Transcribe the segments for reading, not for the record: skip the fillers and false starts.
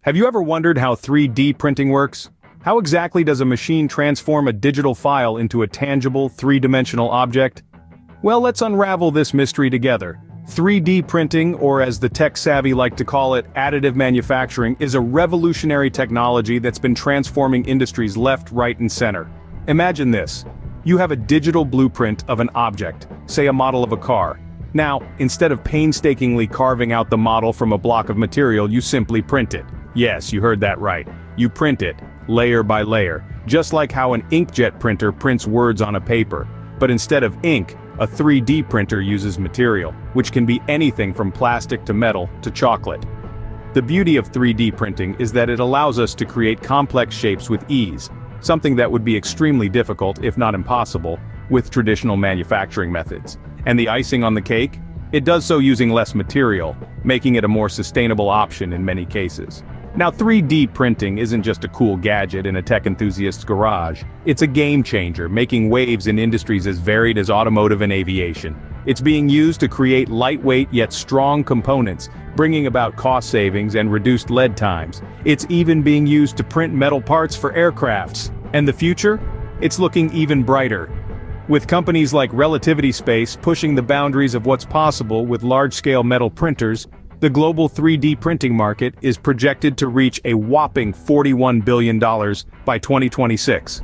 Have you ever wondered how 3D printing works? How exactly does a machine transform a digital file into a tangible, three-dimensional object? Well, let's unravel this mystery together. 3D printing, or as the tech-savvy like to call it, additive manufacturing, is a revolutionary technology that's been transforming industries left, right, and center. Imagine this. You have a digital blueprint of an object, say a model of a car. Now, instead of painstakingly carving out the model from a block of material, you simply print it. Yes, you heard that right. You print it, layer by layer, just like how an inkjet printer prints words on a paper. But instead of ink, a 3D printer uses material, which can be anything from plastic to metal to chocolate. The beauty of 3D printing is that it allows us to create complex shapes with ease, something that would be extremely difficult, if not impossible, with traditional manufacturing methods. And the icing on the cake? It does so using less material, making it a more sustainable option in many cases. Now, 3D printing isn't just a cool gadget in a tech enthusiast's garage. It's a game changer, making waves in industries as varied as automotive and aviation. It's being used to create lightweight yet strong components, bringing about cost savings and reduced lead times. It's even being used to print metal parts for aircrafts. And the future? It's looking even brighter. With companies like Relativity Space pushing the boundaries of what's possible with large-scale metal printers, the global 3D printing market is projected to reach a whopping $41 billion by 2026.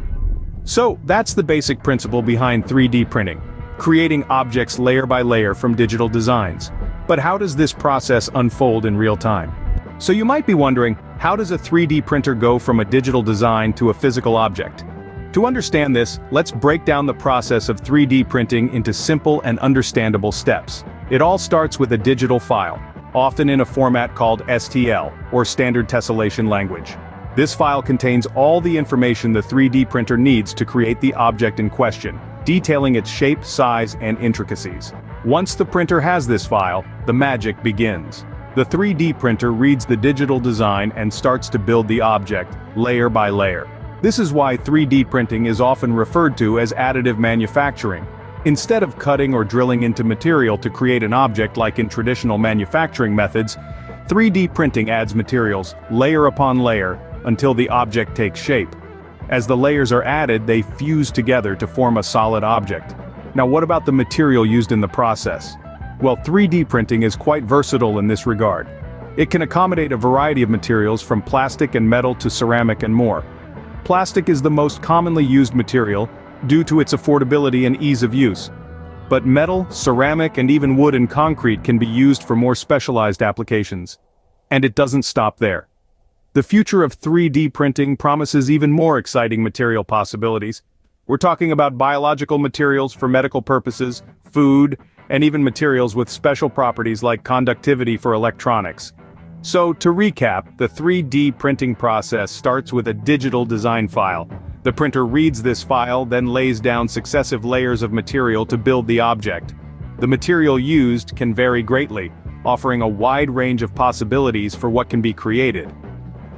So, that's the basic principle behind 3D printing, creating objects layer by layer from digital designs. But how does this process unfold in real time? So you might be wondering, how does a 3D printer go from a digital design to a physical object? To understand this, let's break down the process of 3D printing into simple and understandable steps. It all starts with a digital file, often in a format called STL, or Standard Tessellation Language. This file contains all the information the 3D printer needs to create the object in question, detailing its shape, size, and intricacies. Once the printer has this file, the magic begins. The 3D printer reads the digital design and starts to build the object, layer by layer. This is why 3D printing is often referred to as additive manufacturing. Instead of cutting or drilling into material to create an object like in traditional manufacturing methods, 3D printing adds materials, layer upon layer, until the object takes shape. As the layers are added, they fuse together to form a solid object. Now, what about the material used in the process? Well, 3D printing is quite versatile in this regard. It can accommodate a variety of materials from plastic and metal to ceramic and more. Plastic is the most commonly used material, due to its affordability and ease of use. But metal, ceramic, and even wood and concrete can be used for more specialized applications. And it doesn't stop there. The future of 3D printing promises even more exciting material possibilities. We're talking about biological materials for medical purposes, food, and even materials with special properties like conductivity for electronics. So, to recap, the 3D printing process starts with a digital design file. The printer reads this file, then lays down successive layers of material to build the object. The material used can vary greatly, offering a wide range of possibilities for what can be created.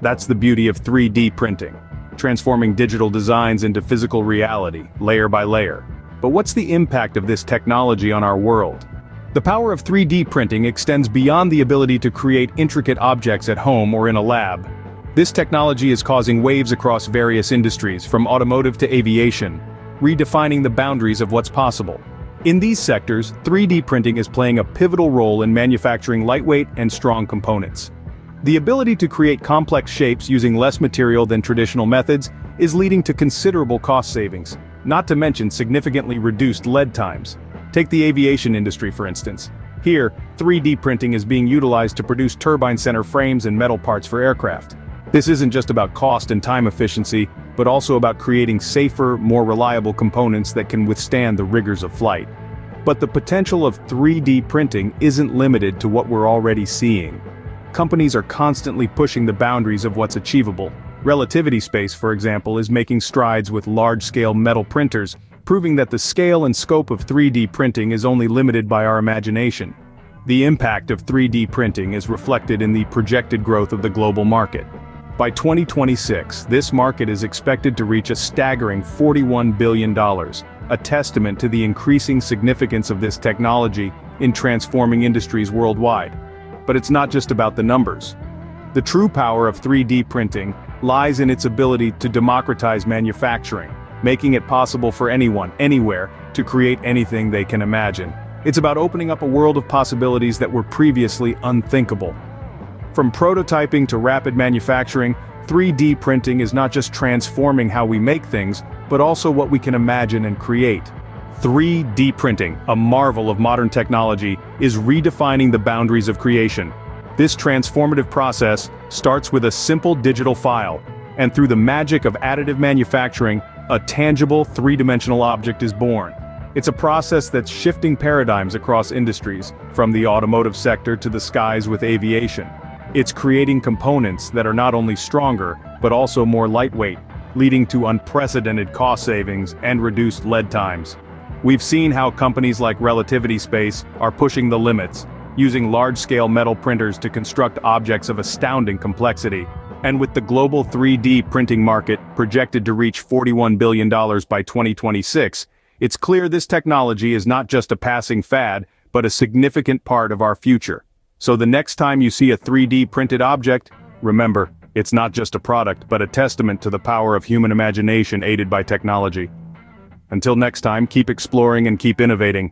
That's the beauty of 3D printing, transforming digital designs into physical reality, layer by layer. But what's the impact of this technology on our world? The power of 3D printing extends beyond the ability to create intricate objects at home or in a lab. This technology is causing waves across various industries, from automotive to aviation, redefining the boundaries of what's possible. In these sectors, 3D printing is playing a pivotal role in manufacturing lightweight and strong components. The ability to create complex shapes using less material than traditional methods is leading to considerable cost savings, not to mention significantly reduced lead times. Take the aviation industry, for instance. Here, 3D printing is being utilized to produce turbine center frames and metal parts for aircraft. This isn't just about cost and time efficiency, but also about creating safer, more reliable components that can withstand the rigors of flight. But the potential of 3D printing isn't limited to what we're already seeing. Companies are constantly pushing the boundaries of what's achievable. Relativity Space, for example, is making strides with large-scale metal printers, proving that the scale and scope of 3D printing is only limited by our imagination. The impact of 3D printing is reflected in the projected growth of the global market. By 2026, this market is expected to reach a staggering $41 billion, a testament to the increasing significance of this technology in transforming industries worldwide. But it's not just about the numbers. The true power of 3D printing lies in its ability to democratize manufacturing, making it possible for anyone, anywhere, to create anything they can imagine. It's about opening up a world of possibilities that were previously unthinkable. From prototyping to rapid manufacturing, 3D printing is not just transforming how we make things, but also what we can imagine and create. 3D printing, a marvel of modern technology, is redefining the boundaries of creation. This transformative process starts with a simple digital file, and through the magic of additive manufacturing, a tangible three-dimensional object is born. It's a process that's shifting paradigms across industries, from the automotive sector to the skies with aviation. It's creating components that are not only stronger, but also more lightweight, leading to unprecedented cost savings and reduced lead times. We've seen how companies like Relativity Space are pushing the limits, using large-scale metal printers to construct objects of astounding complexity. And with the global 3D printing market projected to reach $41 billion by 2026, it's clear this technology is not just a passing fad, but a significant part of our future. So the next time you see a 3D printed object, remember, it's not just a product, but a testament to the power of human imagination aided by technology. Until next time, keep exploring and keep innovating.